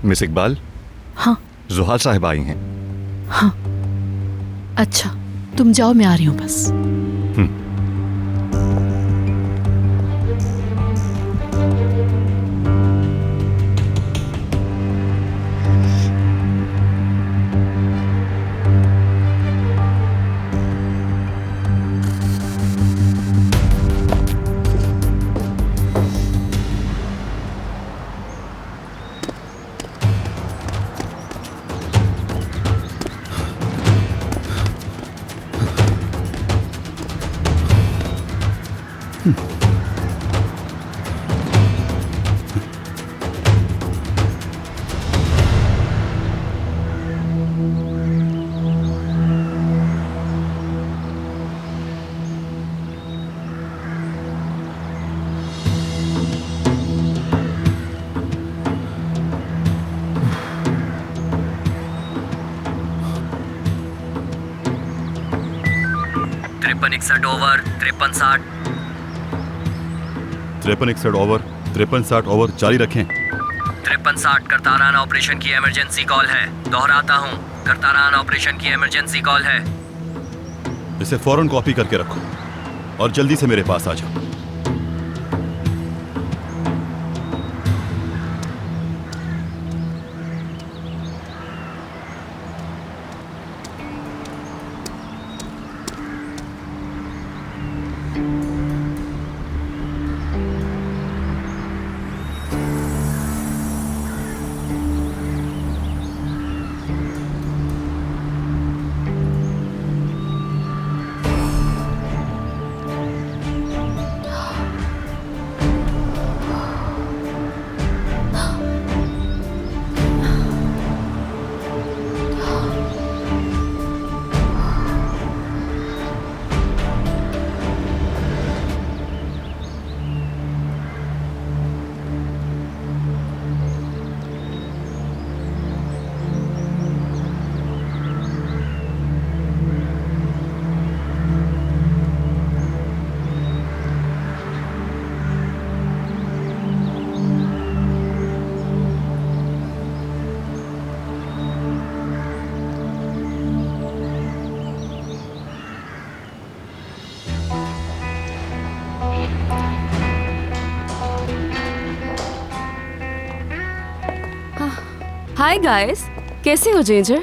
Miss Iqbal. हाँ। जुहाल साहब आई हैं। हाँ, अच्छा, तुम जाओ, मैं आ रही हूँ बस। तिरपन 61 ओवर 53 60। 53-61 ओवर 53-60 ओवर जारी रखें। 53-60 करतारान ऑपरेशन की इमरजेंसी कॉल है। दोहराता हूँ, करतारान ऑपरेशन की इमरजेंसी कॉल है। इसे फौरन कॉपी करके रखो और जल्दी से मेरे पास आ जाओ। हाय गाइस, कैसे हो जिंजर?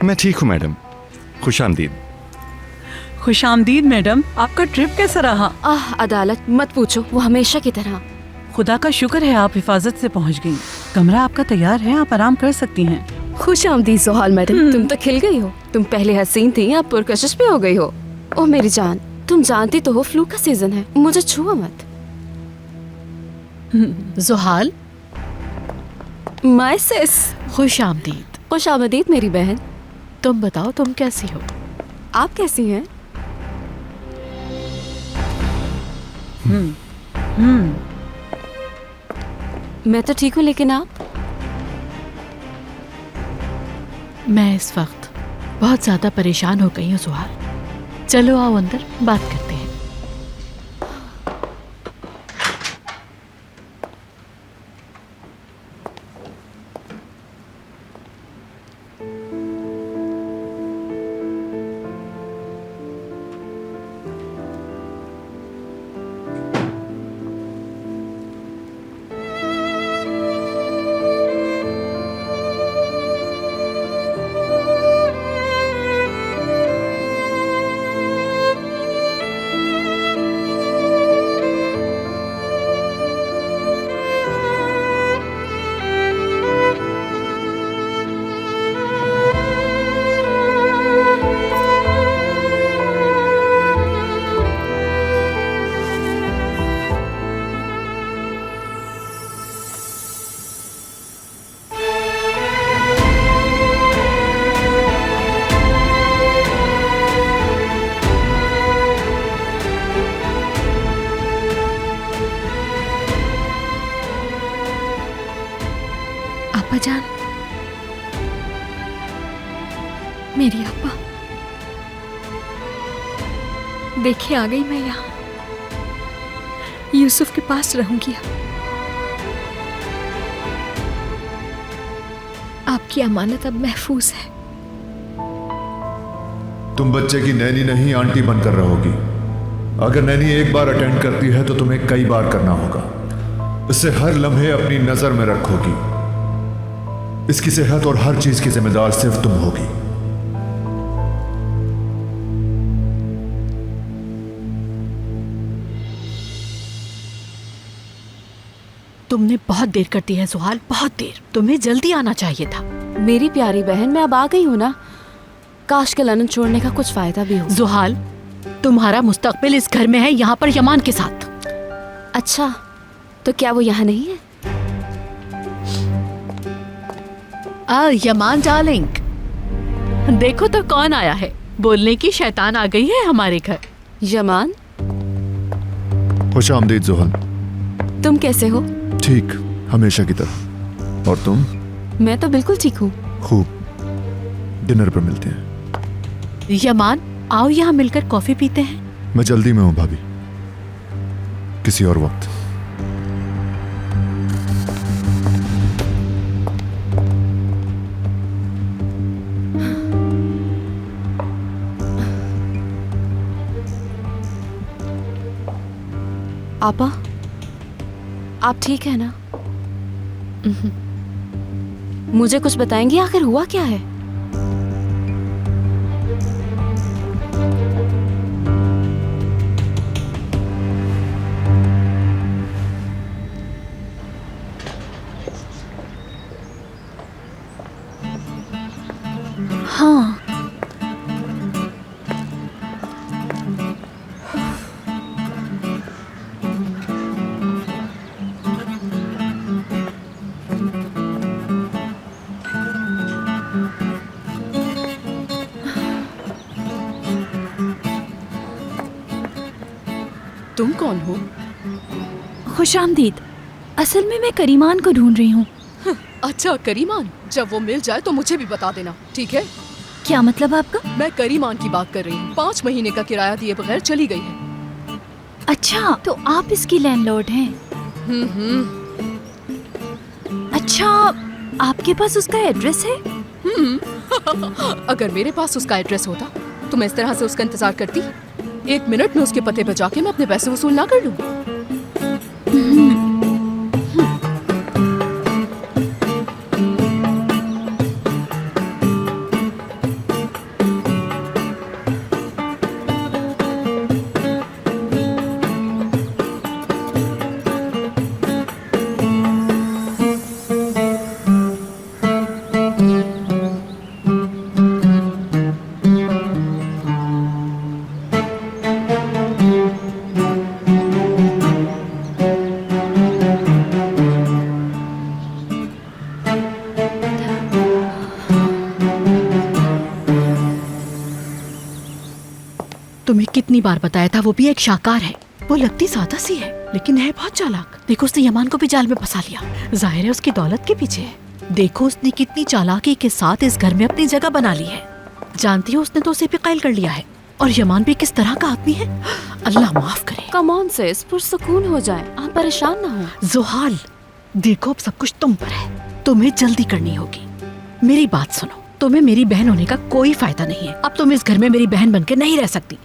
मैं ठीक हूँ मैडम, खुशामदीद। खुशामदीद मैडम, आपका ट्रिप कैसा रहा? अदालत मत पूछो, वो हमेशा की तरह। खुदा का शुक्र है आप हिफाजत से पहुंच गई। कमरा आपका तैयार है, आप आराम कर सकती हैं। खुश आमदीद जोहाल मैडम, तुम तो खिल गई हो। तुम पहले हसीन थी, अब पुरकशिश भी हो गई हो। ओह मेरी जान, तुम जानती तो हो फ्लू का सीजन है, मुझे छुआ मत। जुहाल, माय सिस। खुश आमदीद। खुश आमदीद मेरी बहन। तुम बताओ, तुम कैसी हो? आप कैसी हैं? मैं तो ठीक हूँ, लेकिन आप? मैं इस वक्त बहुत ज्यादा परेशान हो गई हूँ जुहाल। चलो आओ अंदर बात करते हैं। आपा जान, मेरी आपा, देखिए आ गई मैं यहाँ। यूसुफ के पास रहूंगी अब। आपकी अमानत अब महफूज है। तुम बच्चे की नैनी नहीं आंटी बनकर रहोगी। अगर नैनी एक बार अटेंड करती है तो तुम्हें कई बार करना होगा। इससे हर लम्हे अपनी नजर में रखोगी। इसकी सेहत और हर चीज की जिम्मेदार सिर्फ तुम होगी। तुमने बहुत देर कर दी है सुहाल, बहुत देर। तुम्हें जल्दी आना चाहिए था। मेरी प्यारी बहन, मैं अब आ गई हूँ ना। काश के लंदन छोड़ने का कुछ फायदा भी हो। जुहाल, तुम्हारा मुस्तकबिल इस घर में है, यहाँ पर यमान के साथ। अच्छा, तो क्या वो यहाँ नहीं है? यमान डार्लिंग, देखो तो कौन आया है। बोलने की शैतान आ गई है हमारे घर। यमान, खुश आमदीद जोहल। तुम कैसे हो? ठीक, हमेशा की तरह। और तुम? मैं तो बिल्कुल ठीक हूँ। खूब, डिनर पर मिलते हैं। यमान, आओ यहाँ मिलकर कॉफी पीते हैं। मैं जल्दी में हूँ भाभी, किसी और वक्त। आपा, आप ठीक है ना? मुझे कुछ बताएंगी आखिर हुआ क्या है? हाँ, तुम कौन हो? खुशामदीद। असल में मैं करीमान को ढूंढ रही हूँ। अच्छा, करीमान। जब वो मिल जाए तो मुझे भी बता देना, ठीक है? क्या मतलब आपका? मैं करीमान की बात कर रही हूँ। 5 महीने का किराया दिए बगैर चली गई है। अच्छा, तो आप इसकी लैंडलॉर्ड हैं? अच्छा, आपके पास उसका एड्रेस है? अगर मेरे पास उसका एड्रेस होता तो मैं इस तरह से उसका इंतजार करती? 1 मिनट में उसके पते पर जाके मैं अपने पैसे वसूल ना कर लूं? तुम्हें कितनी बार बताया था, वो भी एक शाकार है। वो लगती सादा सी है लेकिन है बहुत चालाक। देखो, उसने यमान को भी जाल में फंसा लिया। जाहिर है उसकी दौलत के पीछे है। देखो उसने कितनी चालाकी के साथ इस घर में अपनी जगह बना ली है। जानती हो, उसने तो उसे भी कैल कर लिया है। और यमान भी किस तरह का आदमी है, अल्लाह माफ करे। कम ऑन सिस, पुरसुकून हो जाए, आप परेशान ना हो। जुहाल, देखो अब सब कुछ तुम पर है। तुम्हें जल्दी करनी होगी। मेरी बात सुनो, तुम्हें मेरी बहन होने का कोई फायदा नहीं है। अब तुम इस घर में मेरी बहन बनकर नहीं रह सकती।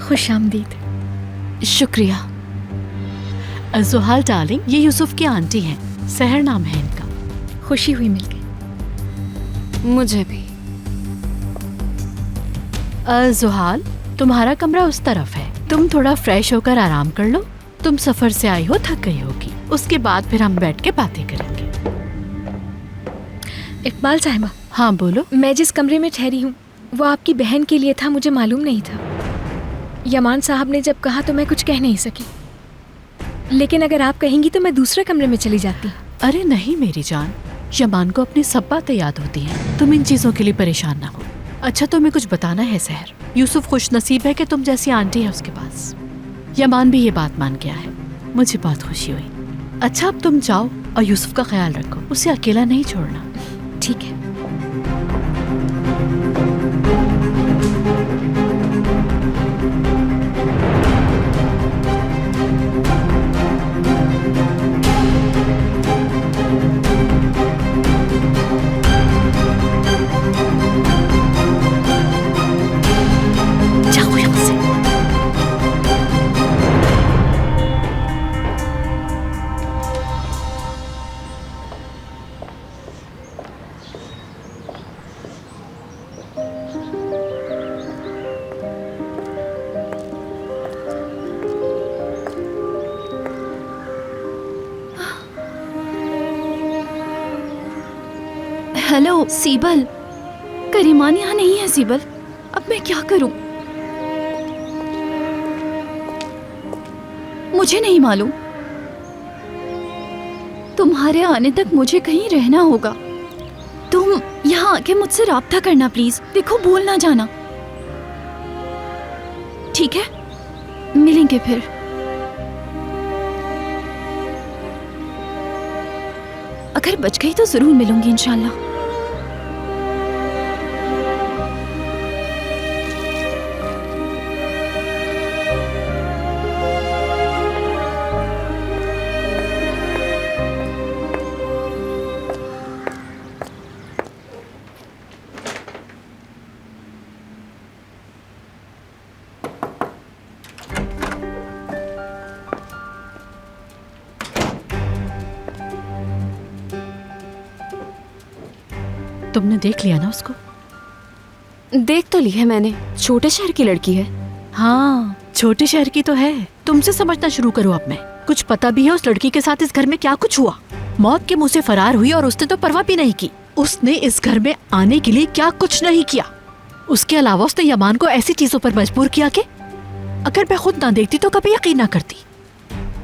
खुशामदीद। शुक्रिया। जुहाल डार्लिंग, ये यूसुफ की आंटी हैं। सहर नाम है इनका। खुशी हुई मिलके। मुझे भी। जुहाल, तुम्हारा कमरा उस तरफ है। तुम थोड़ा फ्रेश होकर आराम कर लो। तुम सफर से आई हो, थक गई होगी। उसके बाद फिर हम बैठ के बातें करेंगे। इकबाल साहिबा। हाँ बोलो। मैं जिस कमरे में ठहरी हूँ वो आपकी बहन के लिए था, मुझे मालूम नहीं था। यमान साहब ने जब कहा तो मैं कुछ कह नहीं सकी, लेकिन अगर आप कहेंगी तो मैं दूसरे कमरे में चली जाती। अरे नहीं मेरी जान, यमान को अपनी सब बातें याद होती हैं। तुम इन चीजों के लिए परेशान ना हो। अच्छा, तुम्हें कुछ बताना है सहर। यूसुफ खुश नसीब है कि तुम जैसी आंटी है उसके पास। यमान भी ये बात मान गया है। मुझे बहुत खुशी हुई। अच्छा अब तुम जाओ और यूसुफ का ख्याल रखो, उसे अकेला नहीं छोड़ना। ठीक है। जाओ यहाँ से। हेलो सीबल, करीमान यहाँ नहीं है सीबल, अब मैं क्या करूं? मुझे नहीं मालूम। तुम्हारे आने तक मुझे कहीं रहना होगा। तुम यहाँ आके मुझसे राब्ता करना प्लीज। देखो भूल ना जाना, ठीक है? मिलेंगे फिर। अगर बच गई तो जरूर मिलूंगी इंशाल्लाह। तुमने देख लिया ना उसको? देख तो ली है मैंने, छोटे शहर की लड़की है। हाँ, छोटे शहर की तो है। तुमसे समझना शुरू करो अब। मैं कुछ पता भी है उस लड़की के साथ इस घर में क्या कुछ हुआ। मौत के मुंह से फरार हुई और उसने तो परवाह भी नहीं की। उसने इस घर में आने के लिए क्या कुछ नहीं किया। उसके अलावा उसने यमान को ऐसी चीजों पर मजबूर किया कि अगर मैं खुद ना देखती तो कभी यकीन ना करती।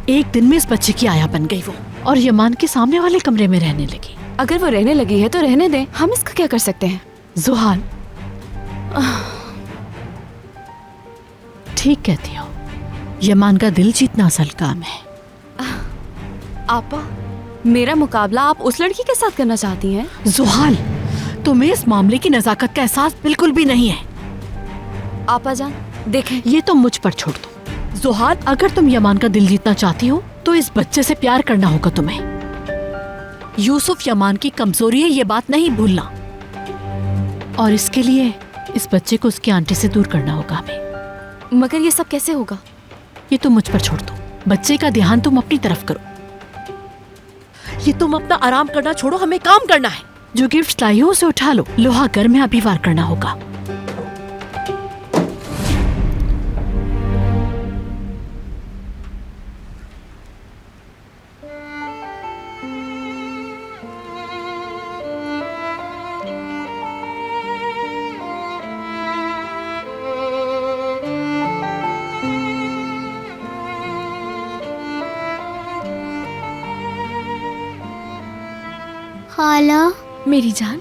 एक दिन में इस बच्चे की आया बन गई वो, और यमान के सामने वाले कमरे में रहने लगी। अगर वो रहने लगी है तो रहने दें, हम इसका क्या कर सकते हैं? जुहाल, ठीक कहती हो, यमान का दिल जीतना असल काम है। आपा, मेरा मुकाबला आप उस लड़की के साथ करना चाहती हैं? जुहाल, तुम्हें इस मामले की नजाकत का एहसास बिल्कुल भी नहीं है। आपा जान देखें, ये तुम मुझ पर छोड़ दो। जुहाल, अगर तुम यमान का दिल जीतना चाहती हो तो इस बच्चे से प्यार करना होगा तुम्हें। यूसुफ यमान की कमजोरी है, ये बात नहीं भूलना। और इसके लिए इस बच्चे को उसकी आंटी से दूर करना होगा हमें। मगर ये सब कैसे होगा? ये तुम मुझ पर छोड़ दो। बच्चे का ध्यान तुम अपनी तरफ करो। ये तुम अपना आराम करना छोड़ो, हमें काम करना है। जो गिफ्ट लाई हो उसे उठा लो। लोहा घर में अभी वार करना होगा। खाला, मेरी जान,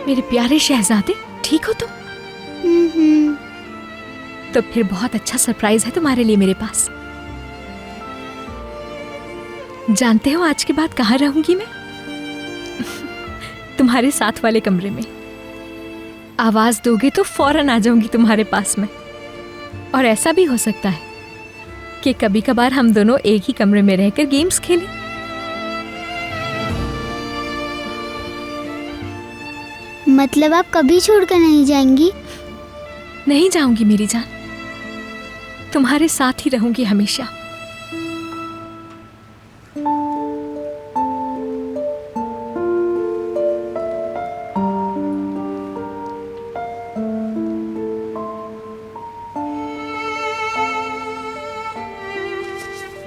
मेरे प्यारे शहजादे, ठीक हो तुम? तो फिर बहुत अच्छा सरप्राइज है तुम्हारे लिए मेरे पास। जानते हो आज के बाद कहाँ रहूंगी मैं? तुम्हारे साथ वाले कमरे में। आवाज दोगे तो फौरन आ जाऊंगी तुम्हारे पास में। और ऐसा भी हो सकता है कि कभी कभार हम दोनों एक ही कमरे में रहकर गेम्स खेलें। मतलब आप कभी छोड़कर नहीं जाएंगी? नहीं जाऊंगी मेरी जान, तुम्हारे साथ ही रहूंगी हमेशा।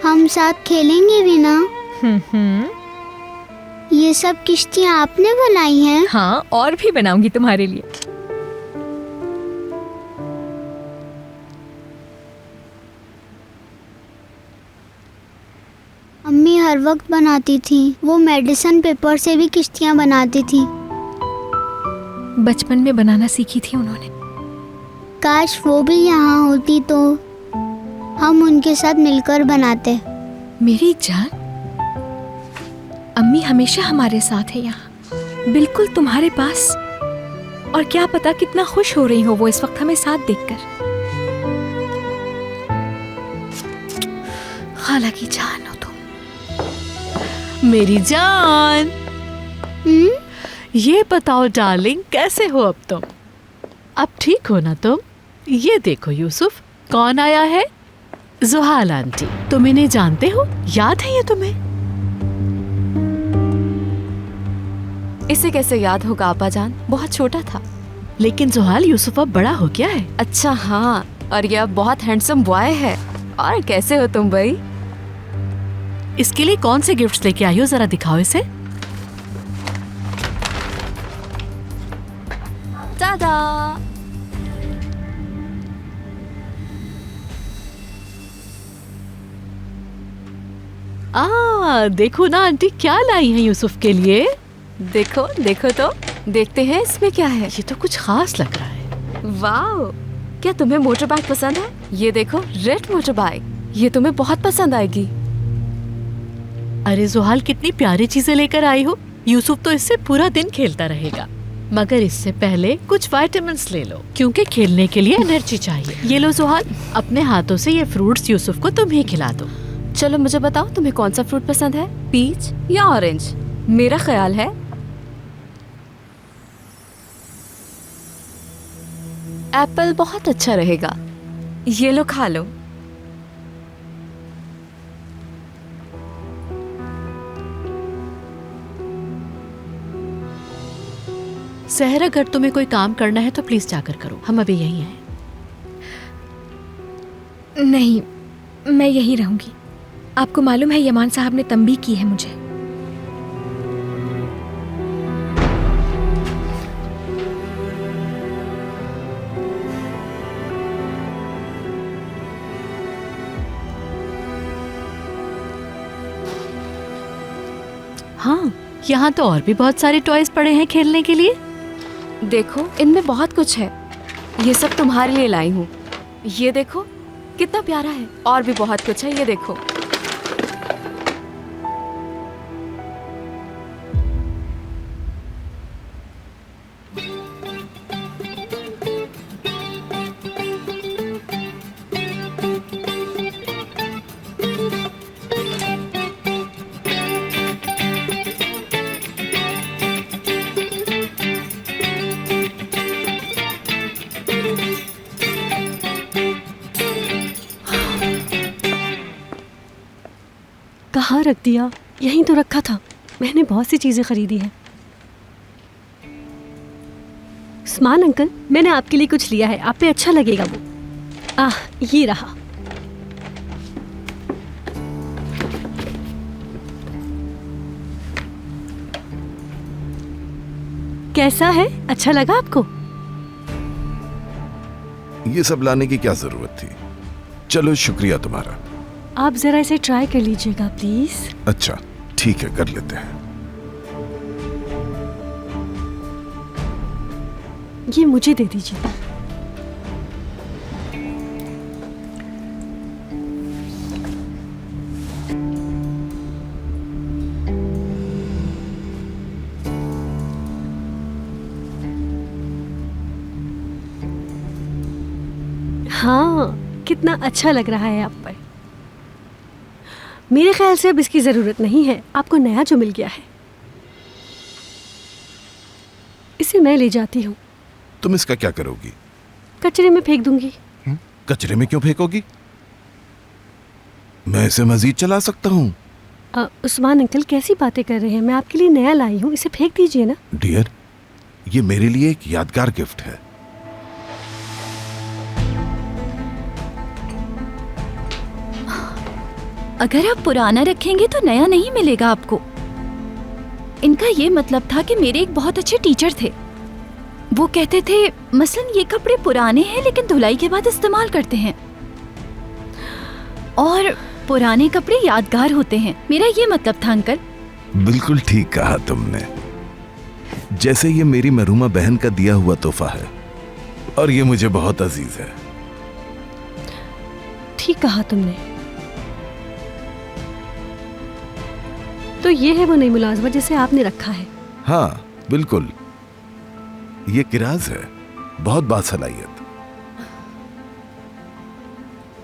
हम साथ खेलेंगे भी ना? ये सब किश्तियाँ आपने बनाई हैं? हाँ, और भी बनाऊंगी तुम्हारे लिए। अम्मी हर वक्त बनाती थी। वो मेडिसिन पेपर से भी किश्तियाँ बनाती थी। बचपन में बनाना सीखी थी उन्होंने। काश वो भी यहाँ होती तो। हम उनके साथ मिलकर बनाते। मेरी जान, अम्मी हमेशा हमारे साथ है यहाँ, बिल्कुल तुम्हारे पास। और क्या पता कितना खुश हो रही हो वो इस वक्त हमें साथ देखकर। खाला की जान हो तुम। मेरी जान, ये बताओ डार्लिंग, कैसे हो अब तुम? अब ठीक हो ना तुम? ये देखो यूसुफ, कौन आया है? जुहाल आंटी। तुम इन्हें जानते हो? याद है ये तुम्हें? इसे कैसे याद होगा आपा जान, बहुत छोटा था। लेकिन जुहाल, यूसुफ अब बड़ा हो गया है। अच्छा हाँ, और ये अब बहुत हैंडसम बॉय है। और कैसे हो तुम भाई? इसके लिए कौन से गिफ्ट्स लेके आई हो, जरा दिखाओ इसे। दादा देखो ना आंटी क्या लाई है यूसुफ के लिए। देखो देखो तो, देखते हैं इसमें क्या है। ये तो कुछ खास लग रहा है। वाओ, क्या तुम्हें मोटर बाइक पसंद है? ये देखो, रेड मोटर बाइक, ये तुम्हें बहुत पसंद आएगी। अरे जुहाल, कितनी प्यारी चीजें लेकर आई हो। यूसुफ तो इससे पूरा दिन खेलता रहेगा। मगर इससे पहले कुछ विटामिन्स ले लो, क्योंकि खेलने के लिए एनर्जी चाहिए। ये लो जुहाल, अपने हाथों से ये फ्रूट्स यूसुफ को तुम ही खिला दो। चलो मुझे बताओ, तुम्हें कौन सा फ्रूट पसंद है, पीच या ऑरेंज? मेरा ख्याल है एप्पल बहुत अच्छा रहेगा। ये लो, खा लो। सहर, अगर तुम्हें कोई काम करना है तो प्लीज जाकर करो, हम अभी यही हैं। नहीं, मैं यहीं रहूंगी। आपको मालूम है यमान साहब ने तंबीह की है मुझे। हाँ, यहाँ तो और भी बहुत सारे टॉयज पड़े हैं खेलने के लिए। देखो, इनमें बहुत कुछ है। ये सब तुम्हारे लिए लाई हूँ। ये देखो कितना प्यारा है। और भी बहुत कुछ है, ये देखो। कहाँ रख दिया? यहीं तो रखा था। मैंने बहुत सी चीजें खरीदी हैं। उस्मान अंकल, मैंने आपके लिए कुछ लिया है, आप पे अच्छा लगेगा वो। ये रहा। कैसा है? अच्छा लगा आपको? ये सब लाने की क्या जरूरत थी? चलो, शुक्रिया तुम्हारा। आप जरा इसे ट्राई कर लीजिएगा प्लीज। अच्छा ठीक है, कर लेते हैं। ये मुझे दे दीजिए। हाँ, कितना अच्छा लग रहा है आप पर। मेरे ख्याल से अब इसकी जरूरत नहीं है। आपको नया जो मिल गया है, इसे मैं ले जाती हूँ। तुम इसका क्या करोगी? कचरे में फेंक दूंगी। कचरे में क्यों फेंकोगी? मैं इसे मजीद चला सकता हूँ। उस्मान अंकल, कैसी बातें कर रहे हैं? मैं आपके लिए नया लाई हूँ, इसे फेंक दीजिए ना। डियर, ये मेरे लिए एक यादगार गिफ्ट है। अगर आप पुराना रखेंगे तो नया नहीं मिलेगा आपको। इनका ये मतलब था कि मेरे एक बहुत अच्छे टीचर थे। वो कहते थे मसलन ये कपड़े पुराने हैं लेकिन धुलाई के बाद इस्तेमाल करते हैं, और पुराने कपड़े यादगार होते हैं। मेरा ये मतलब था अंकल। बिल्कुल ठीक कहा तुमने। जैसे ये मेरी मरहूमा बहन का दिया हुआ तोहफा है और ये मुझे बहुत अजीज है। ठीक कहा तुमने? तो ये है वो नई मुलाजमत जिसे आपने रखा है? हाँ बिल्कुल, ये किराज है, बहुत बासलाहियत।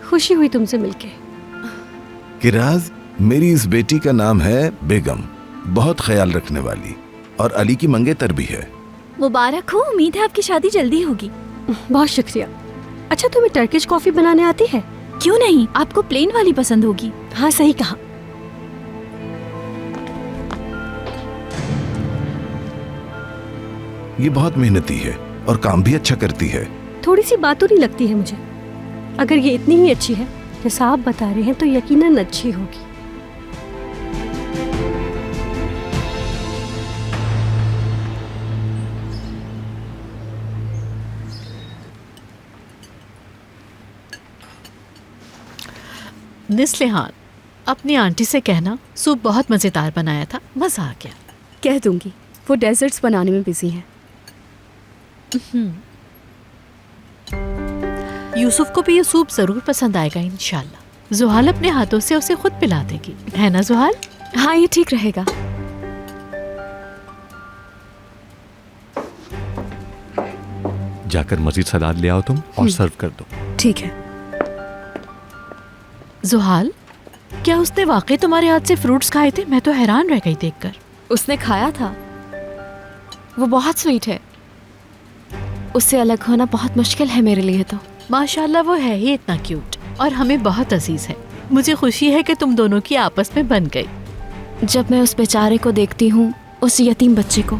खुशी हुई तुमसे मिलके। किराज, मेरी इस बेटी का नाम है बेगम, बहुत ख्याल रखने वाली, और अली की मंगेतर भी है। मुबारक हो, उम्मीद है आपकी शादी जल्दी होगी। बहुत शुक्रिया। अच्छा, तुम्हें टर्किश कॉफी बनाने आती है? क्यों नहीं, आपको प्लेन वाली पसंद होगी। हाँ सही कहा। ये बहुत मेहनती है और काम भी अच्छा करती है। थोड़ी सी बातों नहीं लगती है मुझे। अगर ये इतनी ही अच्छी है जैसा आप बता रहे हैं तो यकीनन अच्छी होगी। निस्लिहान, अपनी आंटी से कहना सूप बहुत मज़ेदार बनाया था, मज़ा आ गया। कह दूंगी, वो डेजर्ट्स बनाने में बिजी हैं। यूसुफ को भी ये सूप ज़रूर पसंद आएगा इंशाल्लाह। जुहाल अपने हाथों से उसे खुद पिला देगी, है ना जुहाल? हाँ, ये ठीक रहेगा। जाकर मजीद सलाद ले आओ तुम और सर्व कर दो। ठीक है। जुहाल, क्या उसने वाकई तुम्हारे हाथ से फ्रूट्स खाए थे? मैं तो हैरान रह गई देखकर। उसने खाया था, वो बहुत स्वीट है। उससे अलग होना बहुत मुश्किल है मेरे लिए तो। माशाल्लाह, वो है ही इतना क्यूट और हमें बहुत अजीज है। मुझे खुशी है कि तुम दोनों की आपस में बन गई। जब मैं उस बेचारे को देखती हूँ, उस यतीम बच्चे को।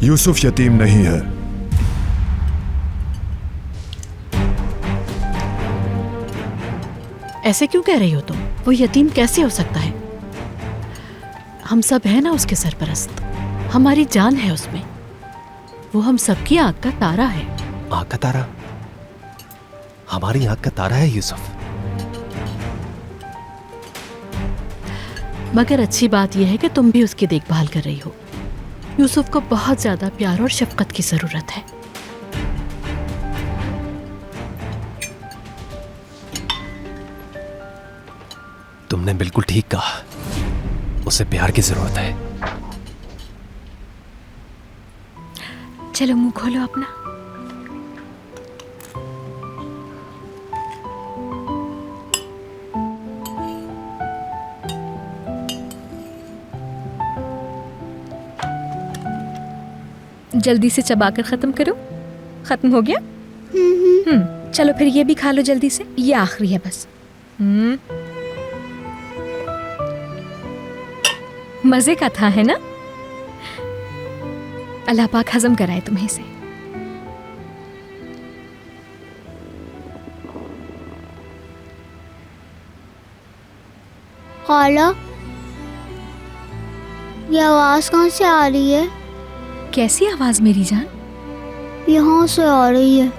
यूसुफ यतीम नहीं है। ऐसे क्यों कह रही हो तुम? वो यतीम कैसे हो सकता है? हम सब है ना उसके सरपरस्त, हमारी जान है उसमें। वो हम सबकी आंख का तारा है। आंख का तारा? हमारी आंख का तारा है यूसुफ। मगर अच्छी बात यह है कि तुम भी उसकी देखभाल कर रही हो। यूसुफ को बहुत ज्यादा प्यार और शफकत की जरूरत है। तुमने बिल्कुल ठीक कहा, उसे प्यार की जरूरत है। चलो मुंह खोलो अपना। जल्दी से चबाकर खत्म करो। खत्म हो गया? चलो फिर ये भी खा लो जल्दी से, ये आखिरी है बस। मजे का था, है ना? अल्लाह पाक हजम कराए तुम्हें इसे। खाला, ये आवाज कहाँ से आ रही है? कैसी आवाज मेरी जान? यहाँ से आ रही है।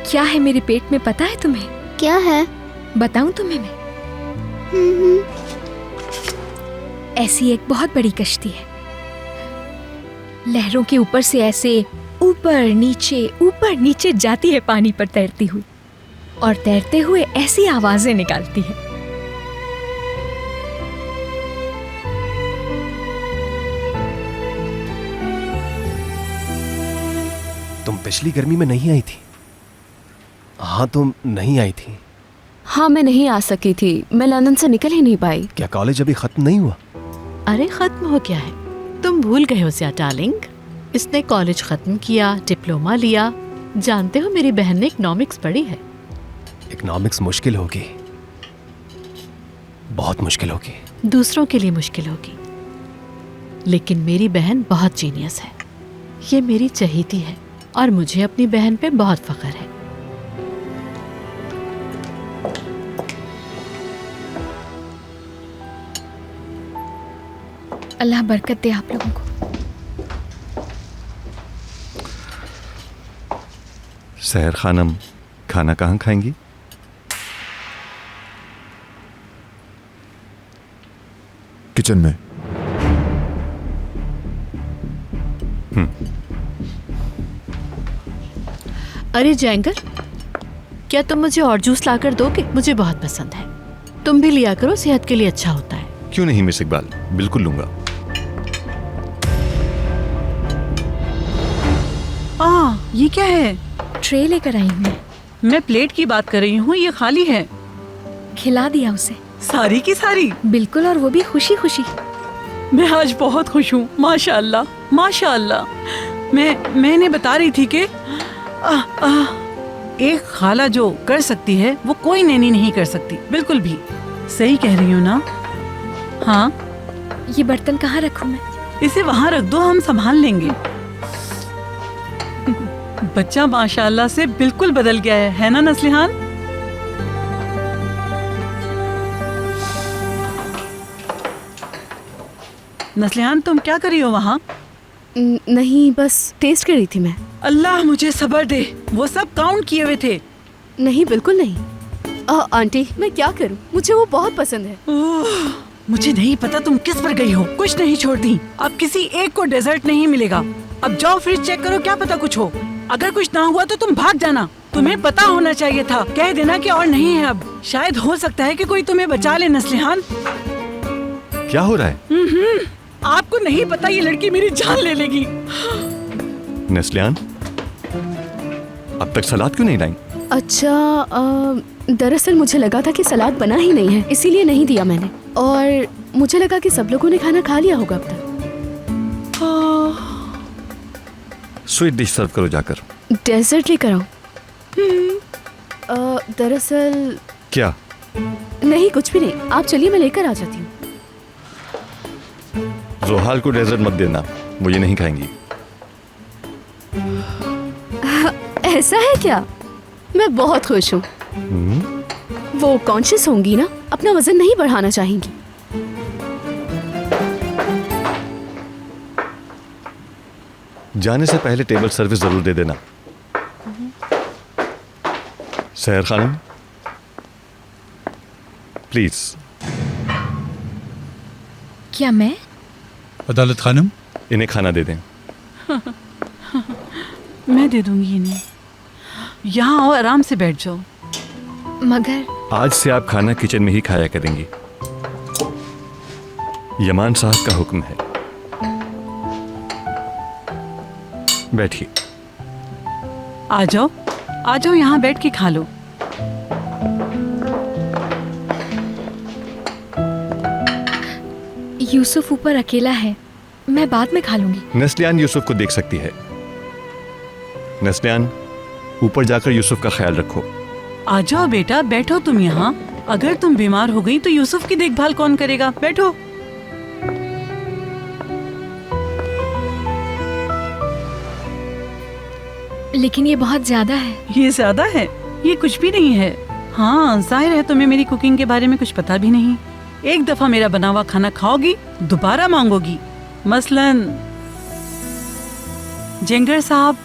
क्या है मेरे पेट में पता है तुम्हें? क्या है? बताऊं तुम्हें मैं? ऐसी एक बहुत बड़ी कश्ती है, लहरों के ऊपर से ऐसे ऊपर नीचे जाती है पानी पर तैरती हुई, और तैरते हुए ऐसी आवाजें निकालती है। तुम पिछली गर्मी में नहीं आई थी? हाँ, तुम नहीं आई थी। हाँ, मैं नहीं आ सकी थी, मैं लंदन से निकल ही नहीं पाई। क्या कॉलेज अभी खत्म नहीं हुआ? अरे खत्म हो गया है, तुम भूल गए हो क्या डार्लिंग? इसने कॉलेज खत्म किया, डिप्लोमा लिया। जानते हो मेरी बहन ने इकोनॉमिक्स पढ़ी है। इकोनॉमिक्स मुश्किल होगी, बहुत मुश्किल होगी। दूसरों के लिए मुश्किल होगी, लेकिन मेरी बहन बहुत जीनियस है। ये मेरी चहेती है और मुझे अपनी बहन पे बहुत फख्र है। अल्लाह बरकत दे आप लोगों को। सहर खानम, खाना कहाँ खाएंगी? किचन में। अरे जैंगर, क्या तुम मुझे और जूस लाकर दोगे? मुझे बहुत पसंद है। तुम भी लिया करो, सेहत के लिए अच्छा होता है। क्यों नहीं मिस इकबाल, बिल्कुल लूंगा। ये क्या है? ट्रे लेकर आई हूँ। मैं प्लेट की बात कर रही हूँ, ये खाली है। खिला दिया उसे। सारी की सारी? बिल्कुल, और वो भी खुशी खुशी। मैं आज बहुत खुश हूँ, माशाअल्लाह माशाअल्लाह। मैंने बता रही थी कि एक खाला जो कर सकती है वो कोई नैनी नहीं कर सकती, बिल्कुल भी। सही कह रही हूँ ना? हाँ। ये बर्तन कहाँ रखूँ मैं? इसे वहाँ रख दो, हम संभाल लेंगे। बच्चा माशाअल्लाह से बिल्कुल बदल गया है ना नस्लिहान? नस्लिहान, तुम क्या कर रही हो वहाँ? नहीं, बस टेस्ट कर रही थी मैं। अल्लाह मुझे सब्र दे, वो सब काउंट किए हुए थे। नहीं, बिल्कुल नहीं। आंटी, मैं क्या करूँ, मुझे वो बहुत पसंद है। मुझे नहीं पता तुम किस पर गई हो, कुछ नहीं छोड़ती। अब किसी एक को डेजर्ट नहीं मिलेगा। अब जाओ फ्रिज चेक करो, क्या पता कुछ हो। अगर कुछ ना हुआ तो तुम भाग जाना। तुम्हें पता होना चाहिए था, कह देना कि और नहीं है अब। शायद हो सकता है कि कोई तुम्हें बचा ले। नस्लिहान, क्या हो रहा है? आपको नहीं पता, ये लड़की मेरी जान ले लेगी। नस्लिहान, अब तक सलाद क्यों नहीं लाई? अच्छा, दरअसल मुझे लगा था कि सलाद बना ही नहीं है, इसीलिए नहीं दिया मैंने। और मुझे लगा कि सब लोगों ने खाना खा लिया होगा अब तक। स्वीट डिश सर्व करो जाकर। डेजर्ट लेकर आऊं? दरअसल क्या? नहीं, कुछ भी नहीं। आप चलिए, मैं लेकर आ जाती हूँ। जोहाल को डेजर्ट मत देना, वो ये नहीं खाएंगी। ऐसा है क्या? मैं बहुत खुश हूँ। वो कॉन्शियस होंगी ना, अपना वजन नहीं बढ़ाना चाहेंगी। जाने से पहले टेबल सर्विस जरूर दे देना। सहर खानम, प्लीज। क्या मैं? अदालत खानम, इन्हें खाना दे दें। मैं दे दूंगी इन्हें। यहाँ आओ, आराम से बैठ जाओ। मगर आज से आप खाना किचन में ही खाया करेंगी। यमान साहब का हुक्म है। बैठिए। आ जाओ, यहाँ बैठ के खा लो। यूसुफ ऊपर अकेला है, मैं बाद में खा लूंगी। नस्लियान यूसुफ को देख सकती है। नस्लियान, ऊपर जाकर यूसुफ का ख्याल रखो। आ जाओ बेटा, बैठो तुम यहाँ। अगर तुम बीमार हो गई तो यूसुफ की देखभाल कौन करेगा? बैठो। लेकिन ये बहुत ज्यादा है। ये ज्यादा है? ये कुछ भी नहीं है। हाँ, जाहिर है तुम्हें मेरी कुकिंग के बारे में कुछ पता भी नहीं। एक दफा मेरा बना हुआ खाना खाओगी, दोबारा मांगोगी। मसलन जेंगर साहब।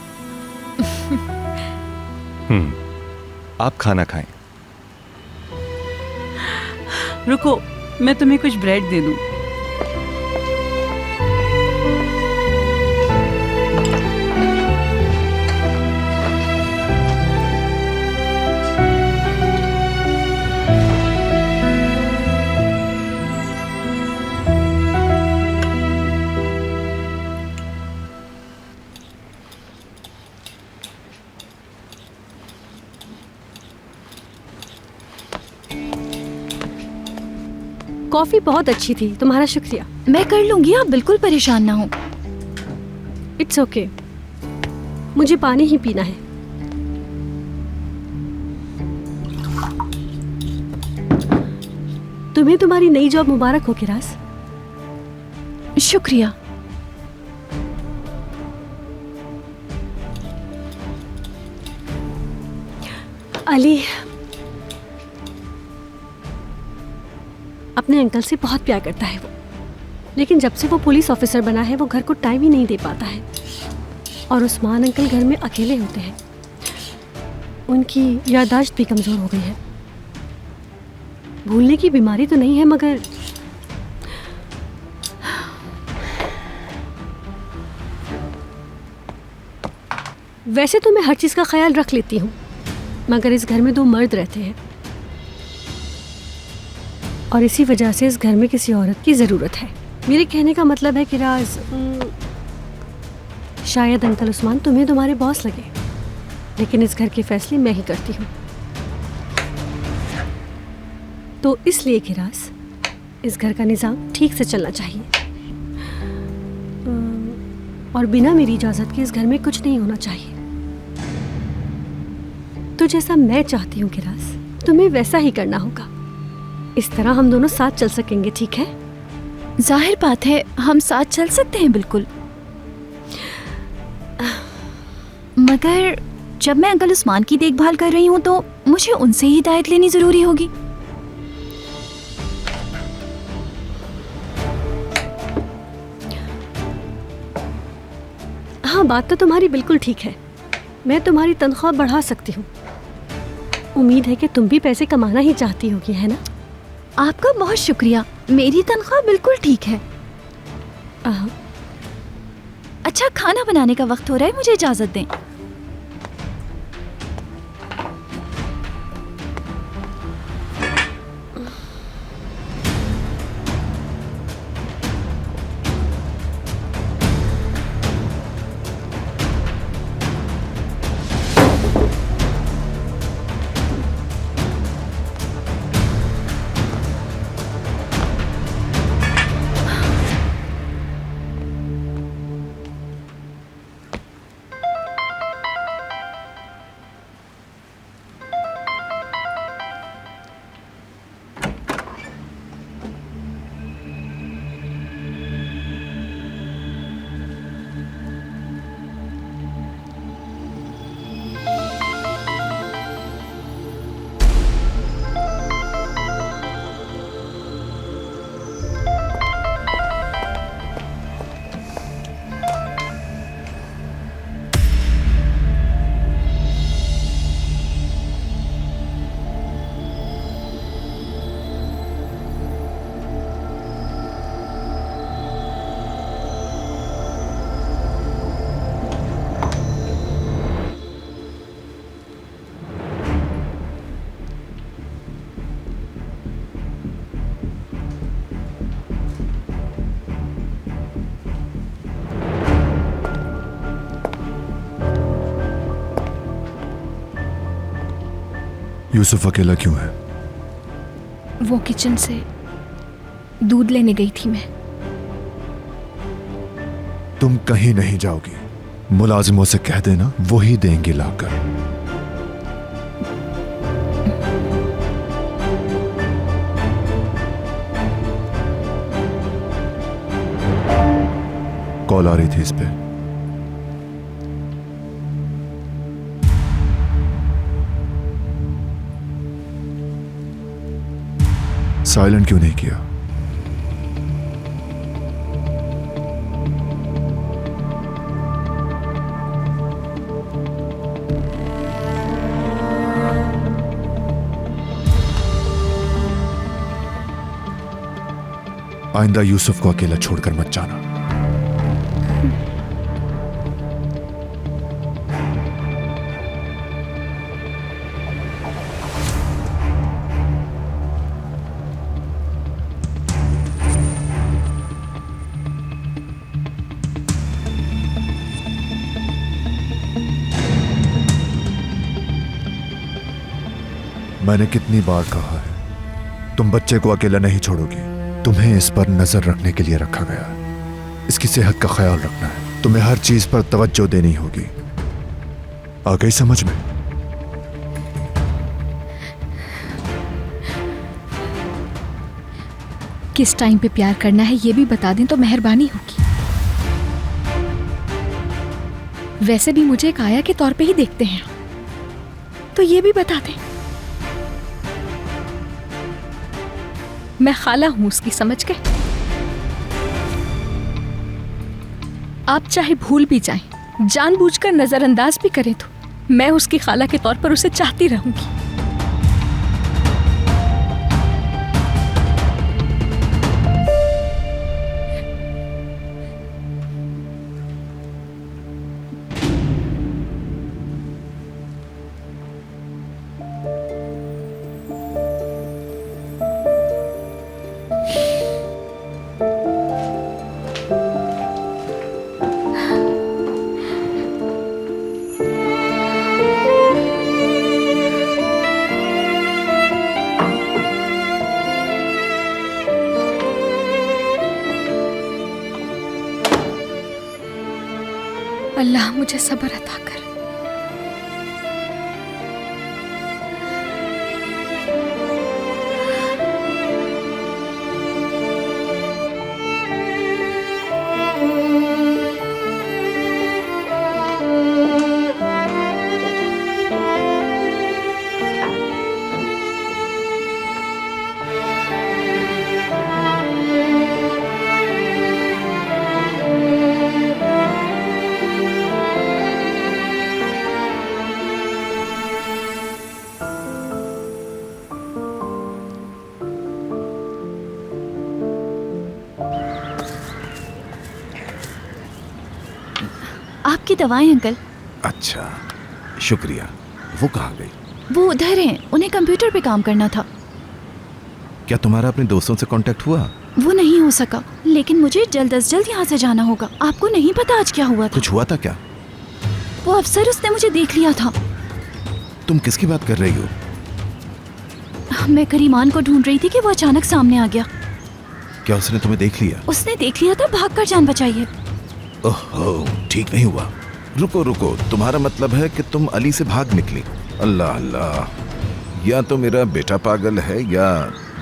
आप खाना खाएं। रुको, मैं तुम्हें कुछ ब्रेड दे दूं। कॉफी बहुत अच्छी थी, तुम्हारा शुक्रिया। मैं कर लूंगी, आप बिल्कुल परेशान ना हो। इट्स ओके, मुझे पानी ही पीना है। तुम्हें तुम्हारी नई जॉब मुबारक हो किरास। शुक्रिया। अली अपने अंकल से बहुत प्यार करता है वो, लेकिन जब से वो पुलिस ऑफिसर बना है वो घर को टाइम ही नहीं दे पाता है। और उस्मान अंकल घर में अकेले होते हैं। उनकी याददाश्त भी कमज़ोर हो गई है। भूलने की बीमारी तो नहीं है, मगर वैसे तो मैं हर चीज़ का ख्याल रख लेती हूँ, मगर इस घर में 2 मर्द रहते हैं और इसी वजह से इस घर में किसी औरत की ज़रूरत है। मेरे कहने का मतलब है कि राज, शायद अंकल उस्मान तुम्हें तुम्हारे बॉस लगे, लेकिन इस घर के फैसले मैं ही करती हूँ। तो इसलिए कि राज, इस घर का निज़ाम ठीक से चलना चाहिए और बिना मेरी इजाज़त के इस घर में कुछ नहीं होना चाहिए। तो जैसा मैं चाहती हूँ कि राज, तुम्हें वैसा ही करना होगा। इस तरह हम दोनों साथ चल सकेंगे, ठीक है? जाहिर बात है, हम साथ चल सकते हैं बिल्कुल। मगर जब मैं अंकल उस्मान की देखभाल कर रही हूँ तो मुझे उनसे ही हिदायत लेनी जरूरी होगी। हाँ, बात तो तुम्हारी बिल्कुल ठीक है। मैं तुम्हारी तनख्वाह बढ़ा सकती हूँ। उम्मीद है कि तुम भी पैसे कमाना ही चाहती होगी, है ना? आपका बहुत शुक्रिया। मेरी तनख्वाह बिल्कुल ठीक है। अच्छा, खाना बनाने का वक्त हो रहा है, मुझे इजाजत दें। यूसुफ अकेला क्यों है? वो किचन से दूध लेने गई थी मैं। तुम कहीं नहीं जाओगी। मुलाजिमों से कह देना, वो ही देंगे लाकर। कॉल आ रही थी इस पे। साइलेंट क्यों नहीं किया? आइंदा यूसुफ को अकेला छोड़कर मत जाना। मैंने कितनी बार कहा है, तुम बच्चे को अकेला नहीं छोड़ोगी। तुम्हें इस पर नजर रखने के लिए रखा गया है। इसकी सेहत का ख्याल रखना है। तुम्हें हर चीज पर तवज्जो देनी होगी। आ गई समझ में? किस टाइम पे प्यार करना है ये भी बता दें तो मेहरबानी होगी। वैसे भी मुझे एक आया के तौर पे ही देखते हैं, तो ये भी बता दें। मैं खाला हूं उसकी, समझ गए? आप चाहे भूल भी जाएं, जानबूझकर नजरअंदाज भी करें, तो मैं उसकी खाला के तौर पर उसे चाहती रहूंगी। अल्लाह मुझे सब्र अता कर। आपकी दवाएं अंकल। अच्छा, शुक्रिया। वो कहाँ गई? वो उधर हैं, उन्हें कंप्यूटर पे काम करना था। क्या तुम्हारा अपने दोस्तों से कांटेक्ट हुआ? वो नहीं हो सका, लेकिन मुझे जल्द से जल्द यहाँ से जाना होगा। आपको नहीं पता आज क्या हुआ था? कुछ हुआ था क्या? वो अफसर, उसने मुझे देख लिया था। तुम किसकी बात कर रही हो? मैं करीमान को ढूंढ रही थी कि वो अचानक सामने आ गया। क्या उसने तुम्हें देख लिया? उसने देख लिया था, भागकर जान बचाई है। ओहो, ठीक नहीं हुआ। रुको रुको, तुम्हारा मतलब है कि तुम अली से भाग निकली? अल्लाह अल्लाह, या तो मेरा बेटा पागल है या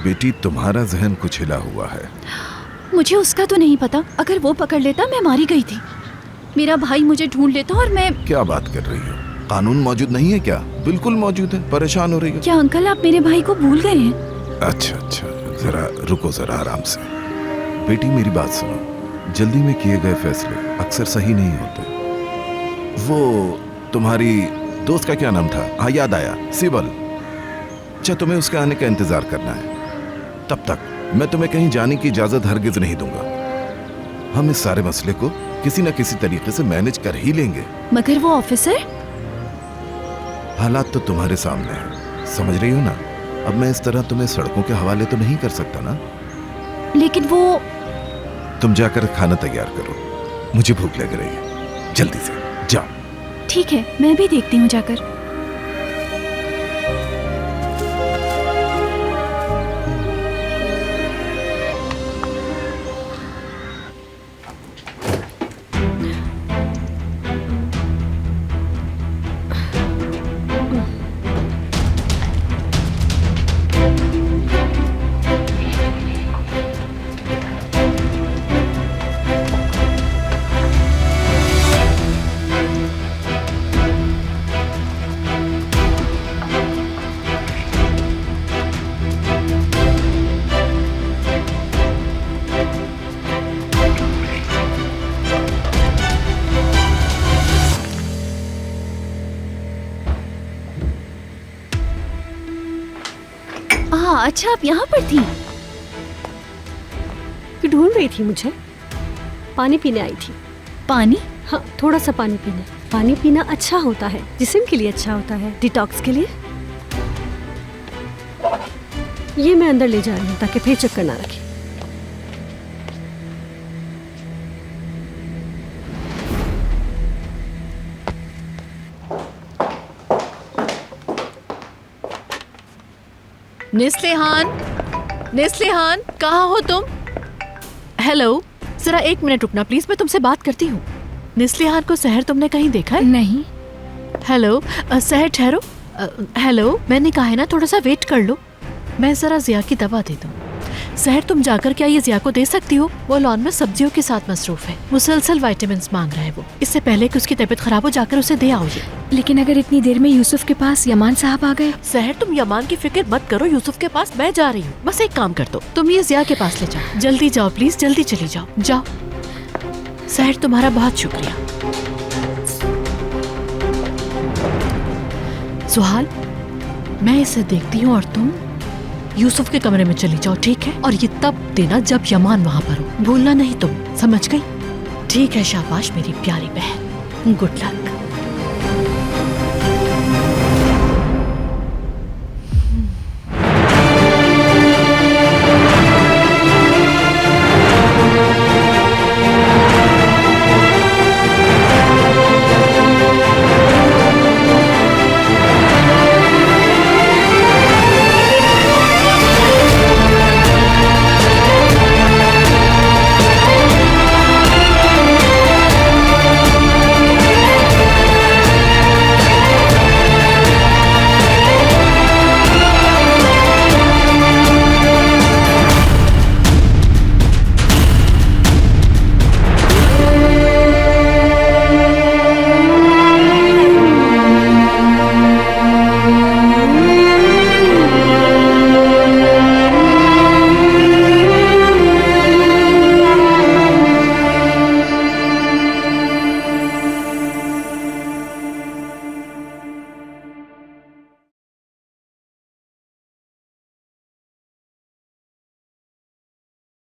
बेटी तुम्हारा जहन कुछ हिला हुआ है। मुझे उसका तो नहीं पता। अगर वो पकड़ लेता मैं मारी गई थी। मेरा भाई मुझे ढूंढ लेता और मैं। क्या बात कर रही हो? कानून मौजूद नहीं है क्या? बिल्कुल मौजूद है। परेशान हो रही हो? क्या अंकल, आप मेरे भाई को भूल गए हैं? अच्छा अच्छा, जरा रुको, जरा आराम से। बेटी मेरी बात सुनो, जल्दी में किए गए फैसले अक्सर सही नहीं होते। वो तुम्हारी दोस्त का क्या नाम था? हाँ याद आया, सिबल। अच्छा, तुम्हें उसके आने का इंतजार करना है। तब तक मैं तुम्हें कहीं जाने की इजाजत हरगिज नहीं दूंगा। हम इस सारे मसले को किसी न किसी तरीके से मैनेज कर ही लेंगे। मगर वो ऑफिसर? हालात तो तुम्हारे सामने है, समझ रही हो ना? अब मैं इस तरह तुम्हें सड़कों के हवाले तो नहीं कर सकता ना। लेकिन वो। तुम जाकर खाना तैयार करो, मुझे भूख लग रही है। जल्दी से जाओ। ठीक है, मैं भी देखती हूँ जाकर। अच्छा, आप यहाँ पर थी? ढूंढ रही थी मुझे। पानी पीने आई थी। पानी? हाँ, थोड़ा सा पानी पीने। पानी पीना अच्छा होता है, जिस्म के लिए अच्छा होता है, डिटॉक्स के लिए। ये मैं अंदर ले जा रही हूँ ताकि फिर चक्कर ना रखे। नेस्लेहान, नेस्लेहान, कहाँ हो तुम? हेलो, जरा एक मिनट रुकना प्लीज, मैं तुमसे बात करती हूँ। नेस्लेहान को सहर तुमने कहीं देखा है? नहीं। हेलो, सहर ठहरो। हेलो, मैंने कहा है ना थोड़ा सा वेट कर लो, मैं जरा जिया की दवा दे दूँ। सहर, तुम जाकर क्या ये जिया को दे सकती हो? वो लॉन में सब्जियों के साथ मसरूफ है, मुसलसल विटामिन मांग रहा है वो। इससे पहले कि उसकी तबीयत खराब हो, जाकर उसे दे आओ ये। लेकिन अगर इतनी देर में यूसुफ के पास यमान साहब आ गए? सहर, तुम यमान की फिक्र मत करो, यूसुफ के पास मैं जा रही हूँ। बस एक काम कर दो, तुम ये जिया के पास ले जाओ। जल्दी जाओ प्लीज, जल्दी चली जाओ, जाओ। सहर, तुम्हारा बहुत शुक्रिया। सुहाल, मैं इसे देखती हूँ और तुम यूसुफ के कमरे में चली जाओ, ठीक है? और ये तब देना जब यमान वहाँ पर हो, भूलना नहीं तुम, समझ गई? ठीक है, शाबाश मेरी प्यारी बहन, गुड लक।